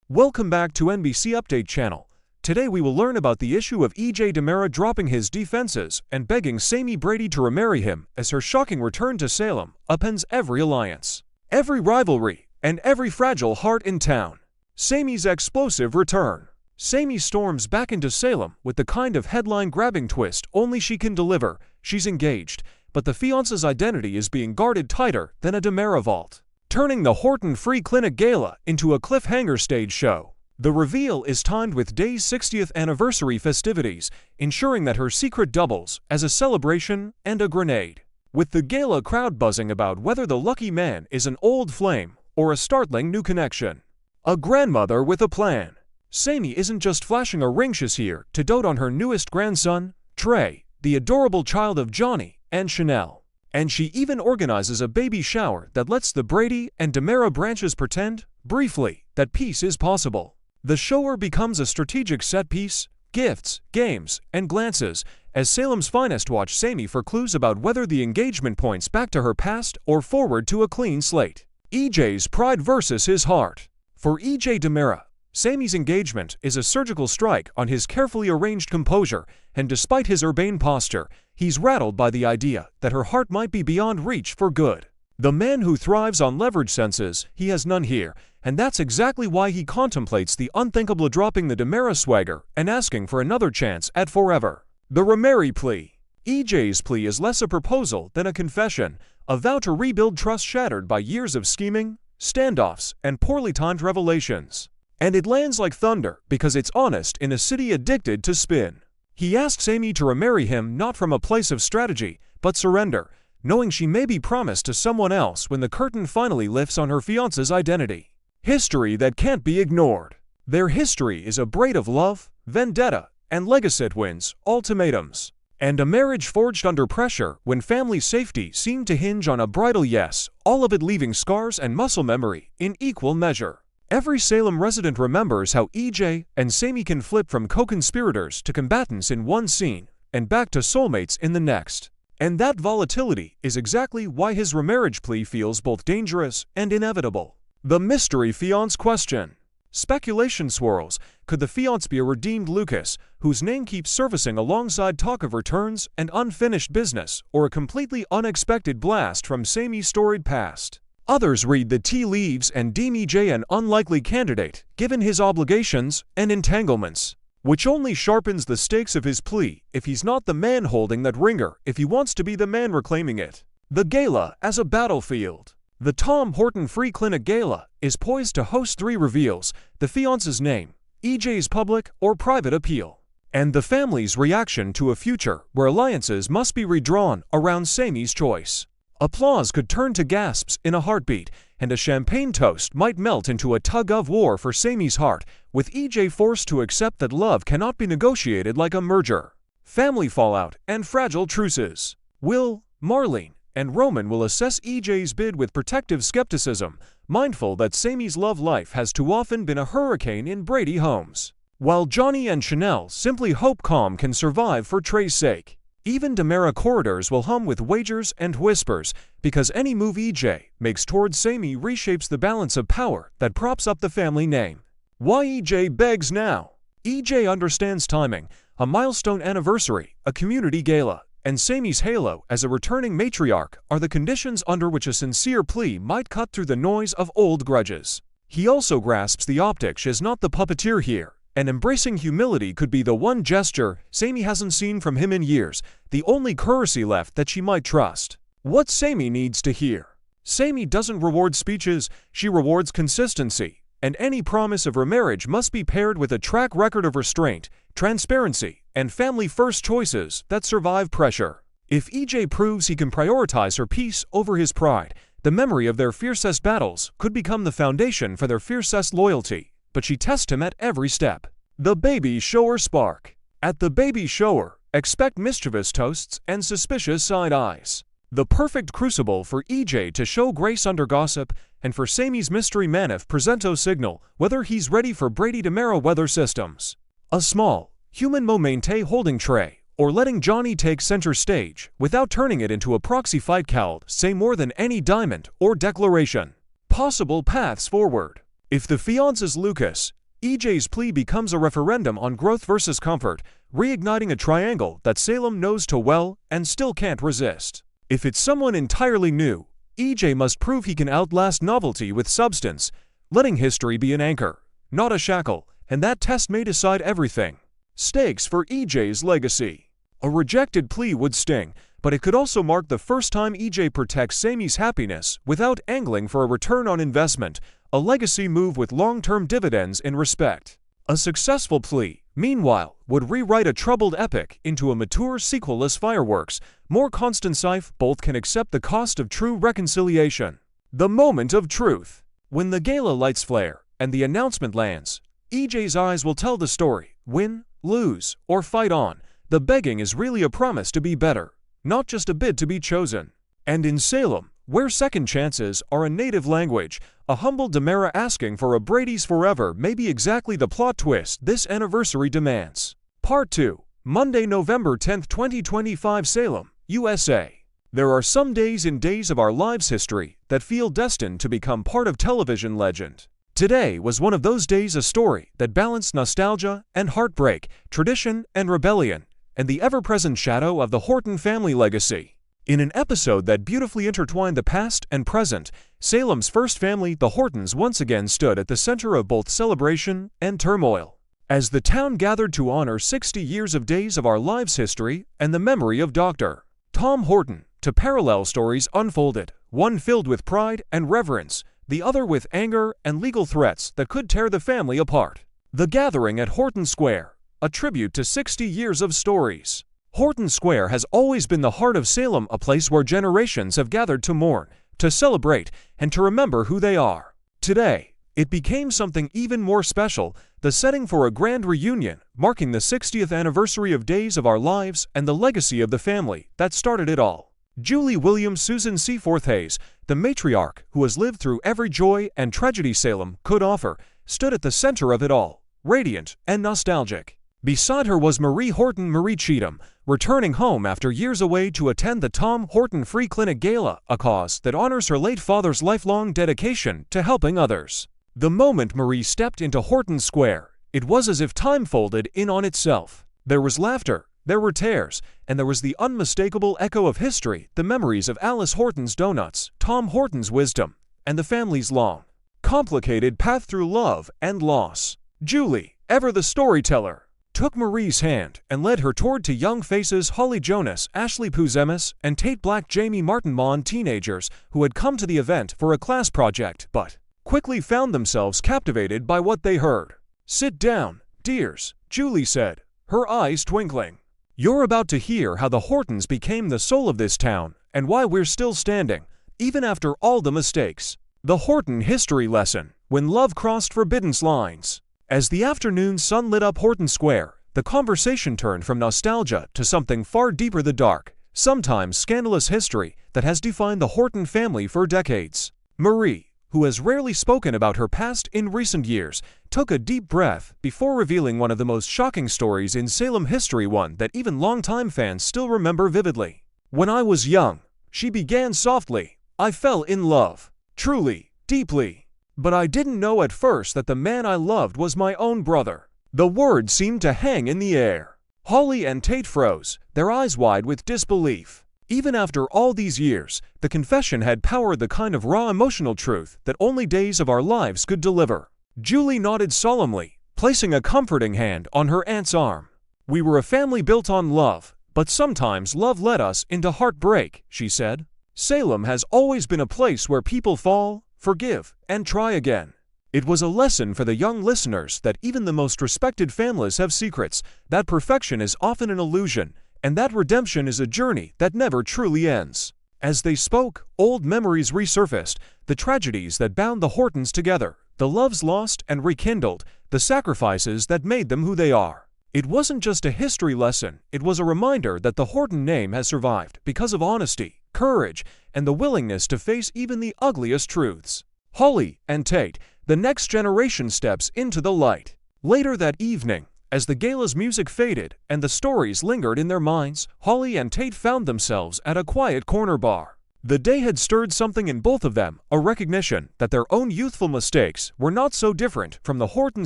Welcome back to NBC Update channel. Today we will learn about the issue of EJ DiMera dropping his defenses and begging Sami Brady to remarry him as her shocking return to Salem upends every alliance, every rivalry, and every fragile heart in town. Sami's explosive return. Sami storms back into Salem with the kind of headline-grabbing twist only she can deliver. She's engaged, but the fiancé's identity is being guarded tighter than a DiMera vault, turning the Horton Free Clinic Gala into a cliffhanger stage show. The reveal is timed with Day's 60th anniversary festivities, ensuring that her secret doubles as a celebration and a grenade. With the gala crowd buzzing about whether the lucky man is an old flame or a startling new connection. A grandmother with a plan. Sami isn't just flashing a ring, she's here to dote on her newest grandson, Trey, the adorable child of Johnny and Chanel. And she even organizes a baby shower that lets the Brady and DiMera branches pretend, briefly, that peace is possible. The shower becomes a strategic set piece, gifts, games, and glances, as Salem's finest watch Sami for clues about whether the engagement points back to her past or forward to a clean slate. EJ's pride versus his heart. For EJ DiMera, Sami's engagement is a surgical strike on his carefully arranged composure, and despite his urbane posture, he's rattled by the idea that her heart might be beyond reach for good. The man who thrives on leverage senses, he has none here, and that's exactly why he contemplates the unthinkable, dropping the DiMera swagger and asking for another chance at forever. The remarry plea. EJ's plea is less a proposal than a confession, a vow to rebuild trust shattered by years of scheming, standoffs, and poorly timed revelations. And it lands like thunder because it's honest in a city addicted to spin. He asks Sami to remarry him not from a place of strategy, but surrender, knowing she may be promised to someone else when the curtain finally lifts on her fiancé's identity. History that can't be ignored. Their history is a braid of love, vendetta, and legacy wins, ultimatums. And a marriage forged under pressure when family safety seemed to hinge on a bridal yes, all of it leaving scars and muscle memory in equal measure. Every Salem resident remembers how EJ and Sami can flip from co-conspirators to combatants in one scene and back to soulmates in the next. And that volatility is exactly why his remarriage plea feels both dangerous and inevitable. The mystery fiancé question. Speculation swirls. Could the fiancé be a redeemed Lucas, whose name keeps surfacing alongside talk of returns and unfinished business, or a completely unexpected blast from Sami's storied past? Others read the tea leaves and deem EJ an unlikely candidate, given his obligations and entanglements, which only sharpens the stakes of his plea if he's not the man holding that ringer, if he wants to be the man reclaiming it. The gala as a battlefield. The Tom Horton Free Clinic Gala is poised to host three reveals: the fiancé's name, EJ's public or private appeal, and the family's reaction to a future where alliances must be redrawn around Sami's choice. Applause could turn to gasps in a heartbeat, and a champagne toast might melt into a tug-of-war for Sami's heart, with EJ forced to accept that love cannot be negotiated like a merger. Family fallout and fragile truces. Will, Marlene, and Roman will assess EJ's bid with protective skepticism, mindful that Sami's love life has too often been a hurricane in Brady homes. While Johnny and Chanel simply hope calm can survive for Trey's sake. Even DiMera corridors will hum with wagers and whispers, because any move EJ makes towards Sami reshapes the balance of power that props up the family name. Why EJ begs now? EJ understands timing, a milestone anniversary, a community gala, and Sami's halo as a returning matriarch are the conditions under which a sincere plea might cut through the noise of old grudges. He also grasps the optics is not the puppeteer here, and embracing humility could be the one gesture Sami hasn't seen from him in years, the only courtesy left that she might trust. What Sami needs to hear. Sami doesn't reward speeches, she rewards consistency, and any promise of remarriage must be paired with a track record of restraint, transparency, and family-first choices that survive pressure. If EJ proves he can prioritize her peace over his pride, the memory of their fiercest battles could become the foundation for their fiercest loyalty. But she tests him at every step. The baby shower spark. At the baby shower, expect mischievous toasts and suspicious side eyes. The perfect crucible for EJ to show grace under gossip, and for Sami's mystery manif presento signal whether he's ready for Brady DiMera weather systems. A small, human momente holding Trey, or letting Johnny take center stage without turning it into a proxy fight cowled say more than any diamond or declaration. Possible paths forward. If the fiancé's Lucas, EJ's plea becomes a referendum on growth versus comfort, reigniting a triangle that Salem knows too well and still can't resist. If it's someone entirely new, EJ must prove he can outlast novelty with substance, letting history be an anchor, not a shackle, and that test may decide everything. Stakes for EJ's legacy. A rejected plea would sting, but it could also mark the first time EJ protects Sami's happiness without angling for a return on investment, a legacy move with long-term dividends in respect. A successful plea, meanwhile, would rewrite a troubled epic into a mature sequel-less fireworks. More concise, both can accept the cost of true reconciliation. The moment of truth. When the gala lights flare and the announcement lands, EJ's eyes will tell the story. Win, lose, or fight on, the begging is really a promise to be better, not just a bid to be chosen. And in Salem, where second chances are a native language, a humble DiMera asking for a Brady's forever may be exactly the plot twist this anniversary demands. Part 2. Monday, November 10, 2025, Salem, USA. There are some days in Days of Our Lives history that feel destined to become part of television legend. Today was one of those days, a story that balanced nostalgia and heartbreak, tradition and rebellion, and the ever-present shadow of the Horton family legacy. In an episode that beautifully intertwined the past and present, Salem's first family, the Hortons, once again stood at the center of both celebration and turmoil. As the town gathered to honor 60 years of Days of Our Lives history and the memory of Dr. Tom Horton, two parallel stories unfolded, one filled with pride and reverence, the other with anger and legal threats that could tear the family apart. The gathering at Horton Square, a tribute to 60 years of stories. Horton Square has always been the heart of Salem, a place where generations have gathered to mourn, to celebrate, and to remember who they are. Today, it became something even more special, the setting for a grand reunion, marking the 60th anniversary of Days of Our Lives and the legacy of the family that started it all. Julie Williams Susan Seaforth Hayes, the matriarch who has lived through every joy and tragedy Salem could offer, stood at the center of it all, radiant and nostalgic. Beside her was Marie Horton Marie Cheatham, returning home after years away to attend the Tom Horton Free Clinic Gala, a cause that honors her late father's lifelong dedication to helping others. The moment Marie stepped into Horton Square, it was as if time folded in on itself. There was laughter, there were tears, and there was the unmistakable echo of history, the memories of Alice Horton's donuts, Tom Horton's wisdom, and the family's long, complicated path through love and loss. Julie, ever the storyteller, took Marie's hand and led her toward two young faces, Holly Jonas, Ashley Puzemis, and Tate Black Jamie Martin Mon, teenagers who had come to the event for a class project but quickly found themselves captivated by what they heard. "Sit down, dears," Julie said, her eyes twinkling. "You're about to hear how the Hortons became the soul of this town and why we're still standing, even after all the mistakes." The Horton history lesson, when love crossed forbidden lines. As the afternoon sun lit up Horton Square, the conversation turned from nostalgia to something far deeper, the dark, sometimes scandalous history that has defined the Horton family for decades. Marie, who has rarely spoken about her past in recent years, took a deep breath before revealing one of the most shocking stories in Salem history, one that even longtime fans still remember vividly. "When I was young," she began softly, "I fell in love. Truly, deeply. But I didn't know at first that the man I loved was my own brother." The words seemed to hang in the air. Holly and Tate froze, their eyes wide with disbelief. Even after all these years, the confession had power, the kind of raw emotional truth that only Days of Our Lives could deliver. Julie nodded solemnly, placing a comforting hand on her aunt's arm. "We were a family built on love, but sometimes love led us into heartbreak," she said. "Salem has always been a place where people fall, forgive, and try again." It was a lesson for the young listeners that even the most respected families have secrets, that perfection is often an illusion, and that redemption is a journey that never truly ends. As they spoke, old memories resurfaced, the tragedies that bound the Hortons together, the loves lost and rekindled, the sacrifices that made them who they are. It wasn't just a history lesson, it was a reminder that the Horton name has survived because of honesty, courage, and the willingness to face even the ugliest truths. Holly and Tate, the next generation, steps into the light. Later that evening, as the gala's music faded and the stories lingered in their minds, Holly and Tate found themselves at a quiet corner bar. The day had stirred something in both of them, a recognition that their own youthful mistakes were not so different from the Horton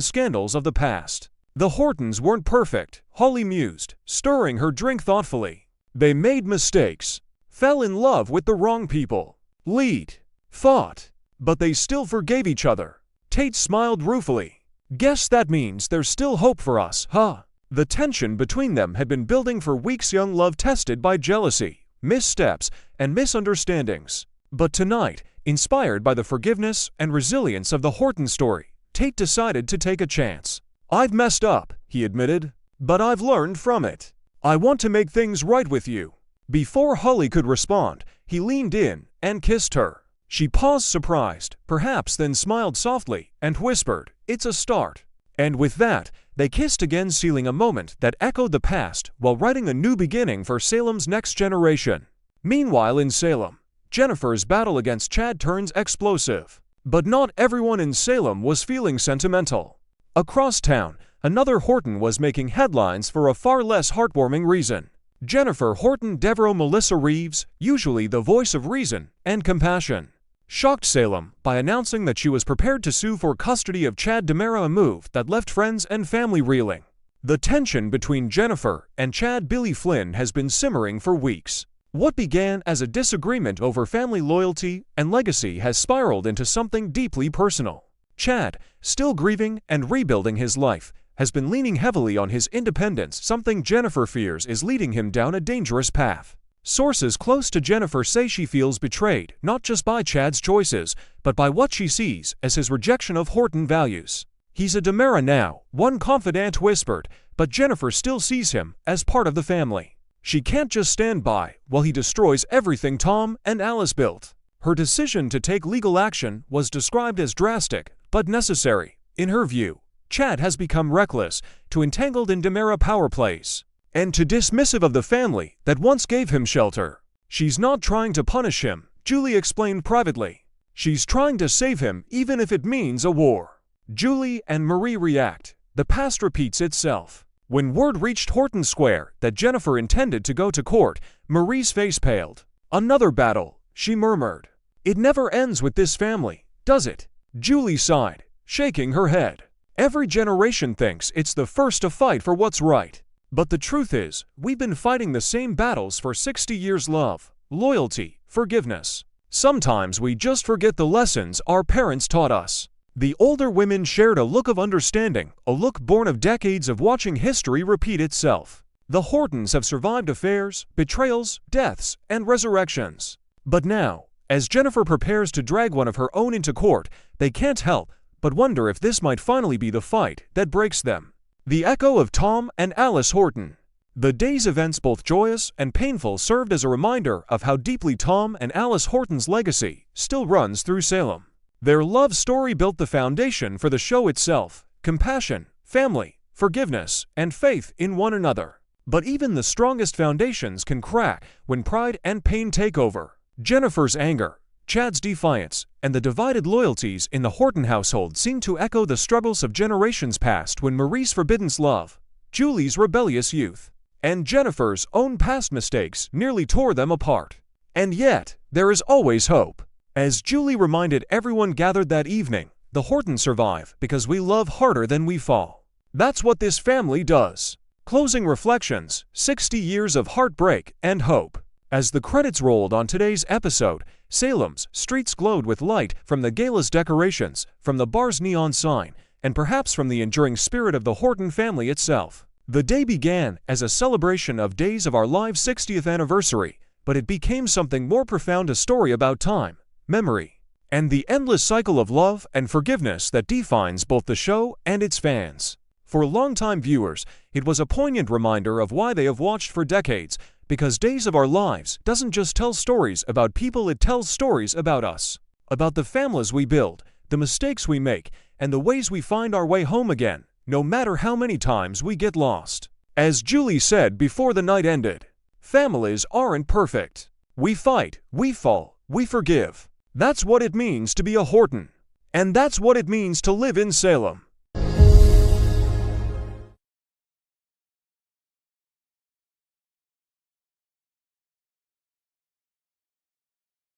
scandals of the past. The Hortons weren't perfect, Holly mused, stirring her drink thoughtfully. They made mistakes, fell in love with the wrong people, fought, but they still forgave each other. Tate smiled ruefully. Guess that means there's still hope for us, huh? The tension between them had been building for weeks, young love tested by jealousy, missteps, and misunderstandings. But tonight, inspired by the forgiveness and resilience of the Horton story, Tate decided to take a chance. I've messed up, he admitted, but I've learned from it. I want to make things right with you. Before Holly could respond, he leaned in and kissed her. She paused surprised, perhaps, then smiled softly and whispered, "It's a start." And with that, they kissed again, sealing a moment that echoed the past while writing a new beginning for Salem's next generation. Meanwhile in Salem, Jennifer's battle against Chad turns explosive. But not everyone in Salem was feeling sentimental. Across town, another Horton was making headlines for a far less heartwarming reason. Jennifer Horton Devereaux Melissa Reeves, usually the voice of reason and compassion, shocked Salem by announcing that she was prepared to sue for custody of Chad DiMera, a move that left friends and family reeling. The tension between Jennifer and Chad Billy Flynn has been simmering for weeks. What began as a disagreement over family loyalty and legacy has spiraled into something deeply personal. Chad, still grieving and rebuilding his life, has been leaning heavily on his independence, something Jennifer fears is leading him down a dangerous path. Sources close to Jennifer say she feels betrayed, not just by Chad's choices, but by what she sees as his rejection of Horton values. He's a DiMera now, one confidant whispered, but Jennifer still sees him as part of the family. She can't just stand by while he destroys everything Tom and Alice built. Her decision to take legal action was described as drastic, but necessary. In her view, Chad has become reckless, too entangled in DiMera power plays, and too dismissive of the family that once gave him shelter. She's not trying to punish him, Julie explained privately. She's trying to save him, even if it means a war. Julie and Marie react. The past repeats itself. When word reached Horton Square that Jennifer intended to go to court, Marie's face paled. Another battle, she murmured. It never ends with this family, does it? Julie sighed, shaking her head. Every generation thinks it's the first to fight for what's right. But the truth is, we've been fighting the same battles for 60 years: love, loyalty, forgiveness. Sometimes we just forget the lessons our parents taught us. The older women shared a look of understanding, a look born of decades of watching history repeat itself. The Hortons have survived affairs, betrayals, deaths, and resurrections. But now, as Jennifer prepares to drag one of her own into court, they can't help but wonder if this might finally be the fight that breaks them. The echo of Tom and Alice Horton. The day's events, both joyous and painful, served as a reminder of how deeply Tom and Alice Horton's legacy still runs through Salem. Their love story built the foundation for the show itself: compassion, family, forgiveness, and faith in one another. But even the strongest foundations can crack when pride and pain take over. Jennifer's anger, Chad's defiance, and the divided loyalties in the Horton household seem to echo the struggles of generations past, when Marie's forbidden love, Julie's rebellious youth, and Jennifer's own past mistakes nearly tore them apart. And yet, there is always hope. As Julie reminded everyone gathered that evening, the Hortons survive because we love harder than we fall. That's what this family does. Closing reflections, 60 years of heartbreak and hope. As the credits rolled on today's episode, Salem's streets glowed with light from the gala's decorations, from the bar's neon sign, and perhaps from the enduring spirit of the Horton family itself. The day began as a celebration of Days of Our Lives' 60th anniversary, but it became something more profound: a story about time, memory, and the endless cycle of love and forgiveness that defines both the show and its fans. For longtime viewers, it was a poignant reminder of why they have watched for decades, because Days of Our Lives doesn't just tell stories about people, it tells stories about us, about the families we build, the mistakes we make, and the ways we find our way home again, no matter how many times we get lost. As Julie said before the night ended, families aren't perfect. We fight, we fall, we forgive. That's what it means to be a Horton. And that's what it means to live in Salem.